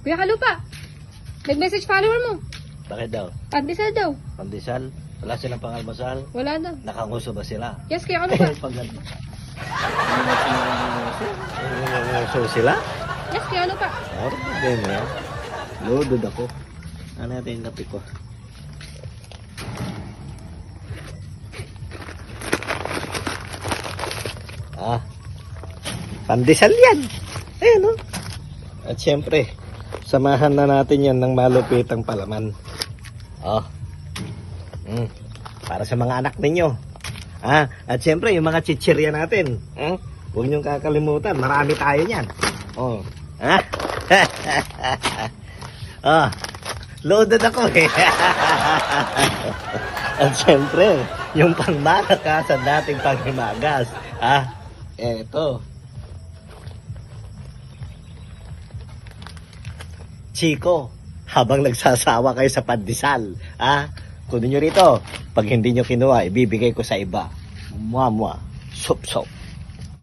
Kuya Kalupa, nag-message follower mo. Bakit daw? Pandesal daw. Pandesal? Wala silang pangalmasal? Wala daw. Nakanguso ba sila? Yes, Kuya Kalupa. Pag nanganguso sila? Yes, Kuya Kalupa. Ano ba din yan? Loaded ako. Ano natin yung kape ko? Pandesal yan. Ayan o. At syempre, samahan na natin yan ng malupitang palaman. Para sa mga anak ninyo. At syempre, yung mga chichirya natin. Huwag niyong kakalimutan. Marami tayo niyan. Loaded ako eh. At syempre, yung pangmalaka sa dating panghimagas. Eto. Chico, habang nagsasawa kayo sa pandesal, kunin nyo rito. Pag hindi nyo kinuha, ibibigay ko sa iba. Muwa, sup.